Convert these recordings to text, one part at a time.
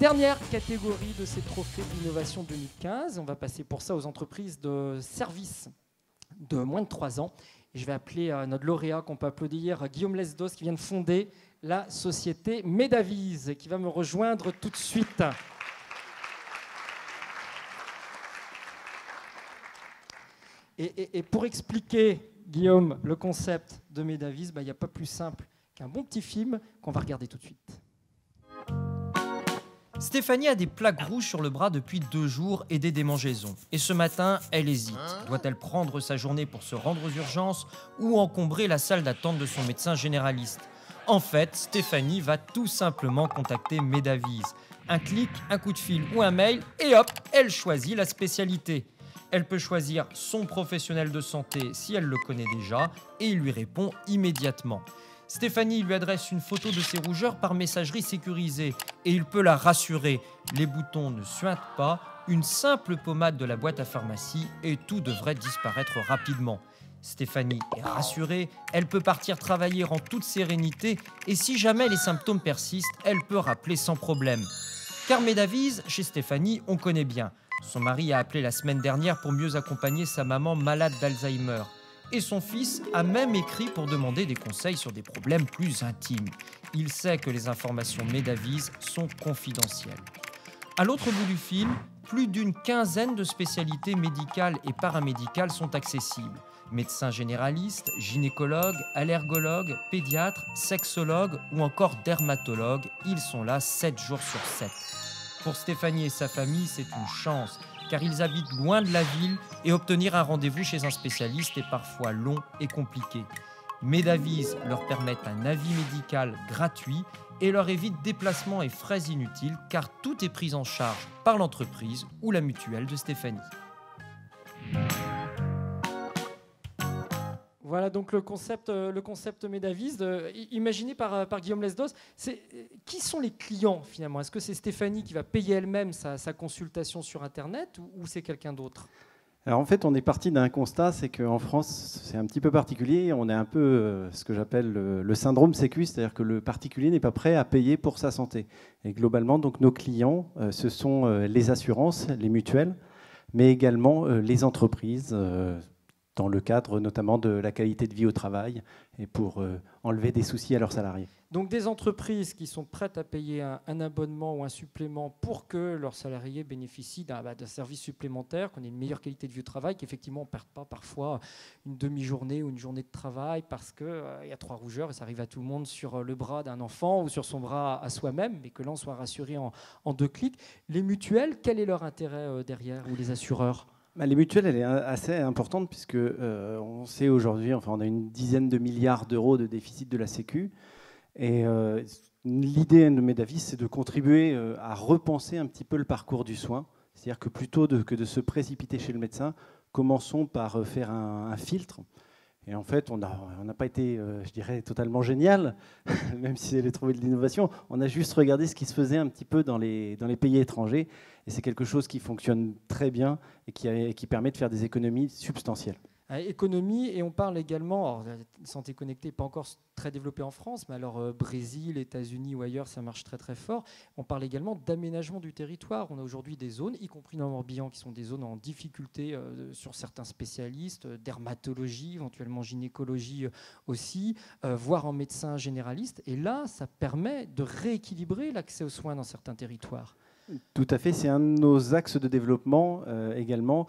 Dernière catégorie de ces trophées d'innovation 2015. On va passer pour ça aux entreprises de services de moins de 3 ans. Et je vais appeler notre lauréat qu'on peut applaudir, Guillaume Lesdos, qui vient de fonder la société Medavise, qui va me rejoindre tout de suite. Et pour expliquer, Guillaume, le concept de Medavise, il n'y a pas plus simple qu'un bon petit film qu'on va regarder tout de suite. Stéphanie a des plaques rouges sur le bras depuis 2 jours et des démangeaisons. Et ce matin, elle hésite. Doit-elle prendre sa journée pour se rendre aux urgences ou encombrer la salle d'attente de son médecin généraliste? En fait, Stéphanie va tout simplement contacter Medavise. Un clic, un coup de fil ou un mail, et hop, elle choisit la spécialité. Elle peut choisir son professionnel de santé si elle le connaît déjà, et il lui répond immédiatement. Stéphanie lui adresse une photo de ses rougeurs par messagerie sécurisée et il peut la rassurer. Les boutons ne suintent pas, une simple pommade de la boîte à pharmacie et tout devrait disparaître rapidement. Stéphanie est rassurée, elle peut partir travailler en toute sérénité et si jamais les symptômes persistent, elle peut rappeler sans problème. Car Medavise, chez Stéphanie, on connaît bien. Son mari a appelé la semaine dernière pour mieux accompagner sa maman malade d'Alzheimer. Et son fils a même écrit pour demander des conseils sur des problèmes plus intimes. Il sait que les informations Medavise sont confidentielles. À l'autre bout du fil, plus d'une quinzaine de spécialités médicales et paramédicales sont accessibles. Médecins généralistes, gynécologues, allergologues, pédiatres, sexologues ou encore dermatologues, ils sont là 7 jours sur 7. Pour Stéphanie et sa famille, c'est une chance, car ils habitent loin de la ville et obtenir un rendez-vous chez un spécialiste est parfois long et compliqué. Medavise leur permet un avis médical gratuit et leur évite déplacements et frais inutiles, car tout est pris en charge par l'entreprise ou la mutuelle de Stéphanie. Voilà donc le concept Medavise, imaginé par Guillaume Lesdos. Qui sont les clients finalement? Est-ce que c'est Stéphanie qui va payer elle-même sa consultation sur Internet ou c'est quelqu'un d'autre? Alors en fait, on est parti d'un constat, c'est qu'en France, c'est un petit peu particulier. On est un peu ce que j'appelle le syndrome sécu, c'est-à-dire que le particulier n'est pas prêt à payer pour sa santé. Et globalement, donc nos clients, ce sont les assurances, les mutuelles, mais également les entreprises, dans le cadre notamment de la qualité de vie au travail et pour enlever des soucis à leurs salariés. Donc des entreprises qui sont prêtes à payer un abonnement ou un supplément pour que leurs salariés bénéficient d'un service supplémentaire, qu'on ait une meilleure qualité de vie au travail, qu'effectivement on ne perde pas parfois une demi-journée ou une journée de travail parce qu'il y a 3 rougeurs et ça arrive à tout le monde sur le bras d'un enfant ou sur son bras à soi-même, mais que l'on soit rassuré en 2 clics. Les mutuelles, quel est leur intérêt derrière, ou les assureurs? Les mutuelles, elle est assez importante puisque on sait aujourd'hui, on a une dizaine de milliards d'euros de déficit de la Sécu. Et l'idée de Medavise, c'est de contribuer à repenser un petit peu le parcours du soin. C'est-à-dire que plutôt que de se précipiter chez le médecin, commençons par faire un filtre. Et en fait, on n'a pas été, je dirais, totalement génial, même si elle a trouvé de l'innovation. On a juste regardé ce qui se faisait un petit peu dans les pays étrangers. Et c'est quelque chose qui fonctionne très bien et qui permet de faire des économies substantielles. Économie, et on parle également, alors, la santé connectée n'est pas encore très développée en France, mais alors Brésil, États-Unis ou ailleurs, ça marche très très fort. On parle également d'aménagement du territoire. On a aujourd'hui des zones, y compris dans le Morbihan, qui sont des zones en difficulté sur certains spécialistes, dermatologie, éventuellement gynécologie aussi, voire en médecin généraliste. Et là, ça permet de rééquilibrer l'accès aux soins dans certains territoires. Tout à fait, c'est un de nos axes de développement également,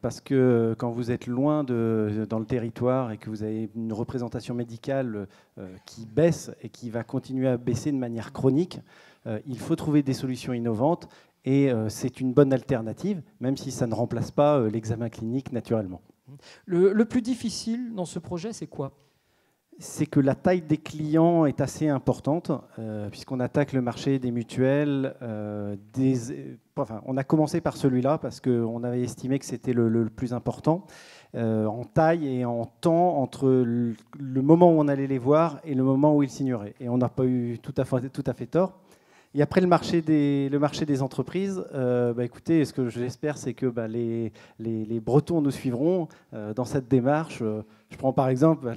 parce que quand vous êtes loin dans le territoire et que vous avez une représentation médicale qui baisse et qui va continuer à baisser de manière chronique, il faut trouver des solutions innovantes et c'est une bonne alternative, même si ça ne remplace pas l'examen clinique naturellement. Le plus difficile dans ce projet, c'est quoi ? C'est que la taille des clients est assez importante, puisqu'on attaque le marché des mutuelles. On a commencé par celui-là parce qu'on avait estimé que c'était le plus important, en taille et en temps, entre le moment où on allait les voir et le moment où ils signeraient. Et on n'a pas eu tout à fait tort. Et après, le marché des entreprises, écoutez, ce que j'espère, c'est que les Bretons nous suivront dans cette démarche. Je prends par exemple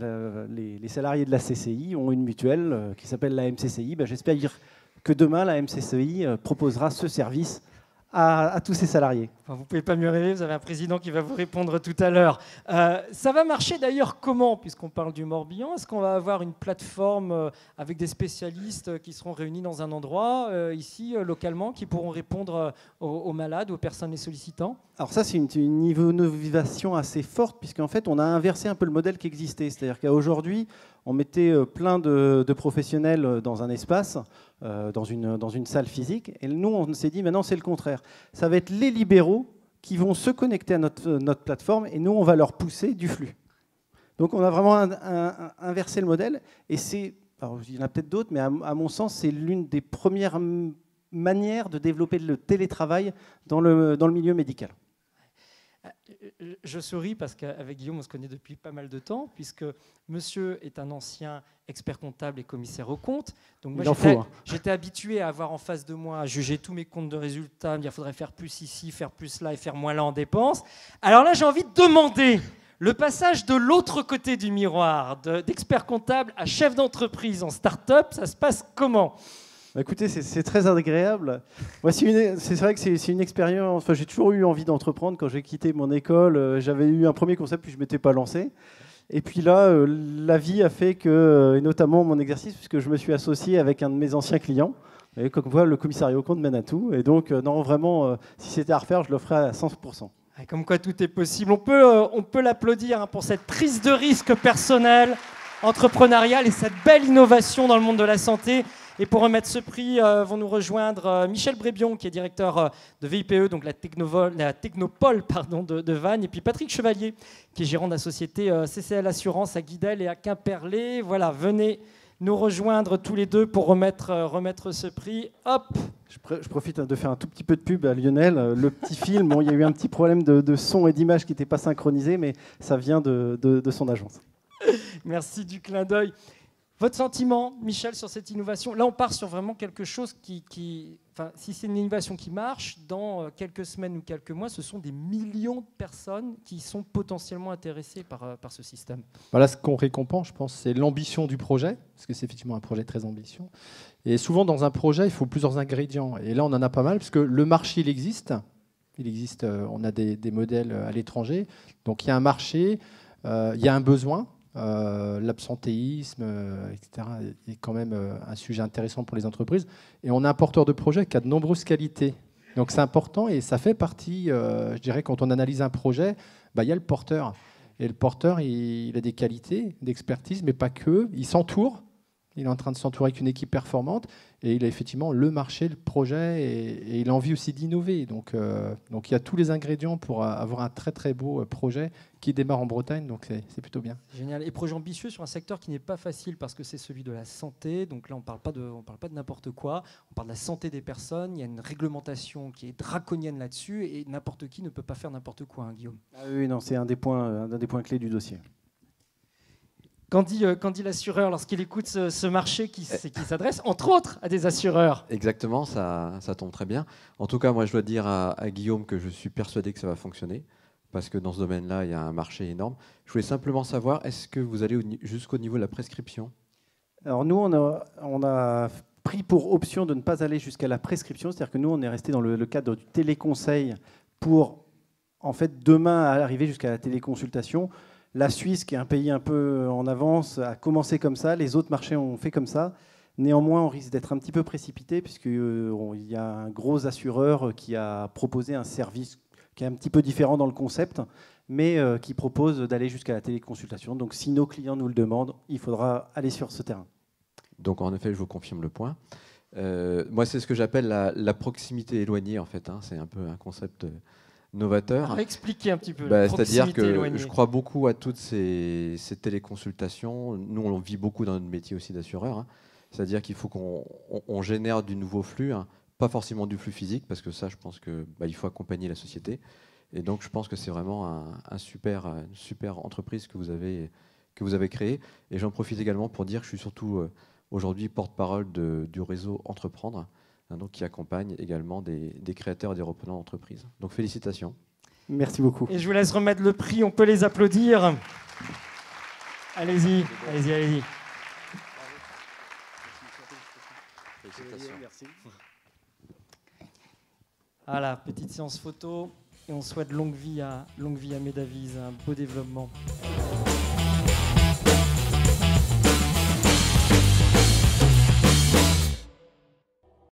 les salariés de la CCI ont une mutuelle qui s'appelle la MCCI. J'espère que demain, la MCCI proposera ce service à tous ses salariés. Enfin, vous ne pouvez pas mieux rêver, vous avez un président qui va vous répondre tout à l'heure. Ça va marcher d'ailleurs comment, puisqu'on parle du Morbihan? Est-ce qu'on va avoir une plateforme avec des spécialistes qui seront réunis dans un endroit, ici, localement, qui pourront répondre aux malades, aux personnes les sollicitant? Alors ça, c'est une innovation assez forte, puisqu'en fait, on a inversé un peu le modèle qui existait. C'est-à-dire qu'aujourd'hui, on mettait plein de professionnels dans un espace, dans une salle physique, et nous, on s'est dit, maintenant, c'est le contraire. Ça va être les libéraux qui vont se connecter à notre plateforme, et nous, on va leur pousser du flux. Donc, on a vraiment inversé le modèle, et alors, il y en a peut-être d'autres, mais à mon sens, c'est l'une des premières manières de développer le télétravail dans le milieu médical. Je souris parce qu'avec Guillaume, on se connaît depuis pas mal de temps, puisque monsieur est un ancien expert comptable et commissaire aux comptes. Donc moi, j'étais habitué à avoir en face de moi, à juger tous mes comptes de résultats, me dire qu'il faudrait faire plus ici, faire plus là et faire moins là en dépenses. Alors là, j'ai envie de demander le passage de l'autre côté du miroir, d'expert comptable à chef d'entreprise en start-up, ça se passe comment ? Écoutez, c'est très agréable. Moi, c'est vrai que c'est une expérience. Enfin, j'ai toujours eu envie d'entreprendre. Quand j'ai quitté mon école, j'avais eu un premier concept, puis je ne m'étais pas lancé. Et puis là, la vie a fait que, et notamment mon exercice, puisque je me suis associé avec un de mes anciens clients. Et comme quoi, le commissariat aux comptes mène à tout. Et donc, non, vraiment, si c'était à refaire, je le ferais à 100%. Comme quoi, tout est possible. On peut l'applaudir pour cette prise de risque personnelle, entrepreneuriale et cette belle innovation dans le monde de la santé. Et pour remettre ce prix, vont nous rejoindre Michel Brébion, qui est directeur de VIPE, donc la technopole de Vannes, et puis Patrick Chevalier, qui est gérant de la société CCL Assurance à Guidel et à Quimperlé. Voilà, venez nous rejoindre tous les deux pour remettre ce prix. Hop. Je profite de faire un tout petit peu de pub à Lionel. Le petit film, bon, il y a eu un petit problème de son et d'image qui n'était pas synchronisé, mais ça vient de son agence. Merci du clin d'œil. Votre sentiment, Michel, sur cette innovation? Là, on part sur vraiment quelque chose enfin, si c'est une innovation qui marche, dans quelques semaines ou quelques mois, ce sont des millions de personnes qui sont potentiellement intéressées par ce système. Voilà, ce qu'on récompense, je pense, c'est l'ambition du projet, parce que c'est effectivement un projet très ambitieux. Et souvent, dans un projet, il faut plusieurs ingrédients. Et là, on en a pas mal, parce que le marché, il existe. On a des modèles à l'étranger. Donc, il y a un marché, il y a un besoin. L'absentéisme, etc., est quand même un sujet intéressant pour les entreprises. Et on a un porteur de projet qui a de nombreuses qualités. Donc c'est important et ça fait partie, je dirais, quand on analyse un projet, il y a le porteur. Et le porteur, il a des qualités d'expertise, mais pas que. Il s'entoure. Il est en train de s'entourer avec une équipe performante et il a effectivement le marché, le projet et il a envie aussi d'innover. Donc il y a tous les ingrédients pour avoir un très très beau projet qui démarre en Bretagne, donc c'est plutôt bien. Génial. Et projet ambitieux sur un secteur qui n'est pas facile parce que c'est celui de la santé. Donc là, on ne parle pas de n'importe quoi. On parle de la santé des personnes. Il y a une réglementation qui est draconienne là-dessus et n'importe qui ne peut pas faire n'importe quoi, hein, Guillaume. Ah oui, non, c'est un des points clés du dossier. Qu'en dit l'assureur lorsqu'il écoute ce marché qui s'adresse, entre autres, à des assureurs? Exactement, ça tombe très bien. En tout cas, moi, je dois dire à Guillaume que je suis persuadé que ça va fonctionner, parce que dans ce domaine-là, il y a un marché énorme. Je voulais simplement savoir, est-ce que vous allez jusqu'au niveau de la prescription? Alors nous, on a pris pour option de ne pas aller jusqu'à la prescription, c'est-à-dire que nous, on est resté dans le cadre du téléconseil pour, en fait, demain arriver jusqu'à la téléconsultation. La Suisse, qui est un pays un peu en avance, a commencé comme ça. Les autres marchés ont fait comme ça. Néanmoins, on risque d'être un petit peu précipité puisqu'il y a un gros assureur qui a proposé un service qui est un petit peu différent dans le concept, mais qui propose d'aller jusqu'à la téléconsultation. Donc, si nos clients nous le demandent, il faudra aller sur ce terrain. Donc, en effet, je vous confirme le point. Moi, c'est ce que j'appelle la proximité éloignée, en fait. C'est un peu un concept novateur. Alors, expliquez un petit peu. C'est-à-dire que éloignée. Je crois beaucoup à toutes ces téléconsultations. Nous, on vit beaucoup dans notre métier aussi d'assureur. C'est-à-dire qu'il faut qu'on génère du nouveau flux, pas forcément du flux physique, parce que ça, je pense qu'il faut accompagner la société. Et donc, je pense que c'est vraiment une super entreprise que vous avez créée. Et j'en profite également pour dire que je suis surtout aujourd'hui porte-parole du réseau Entreprendre, donc qui accompagne également des créateurs et des repreneurs d'entreprises. Donc félicitations. Merci beaucoup. Et je vous laisse remettre le prix, on peut les applaudir. Allez-y. Félicitations. Merci. Voilà, petite séance photo. Et on souhaite longue vie à Medavis, un beau développement.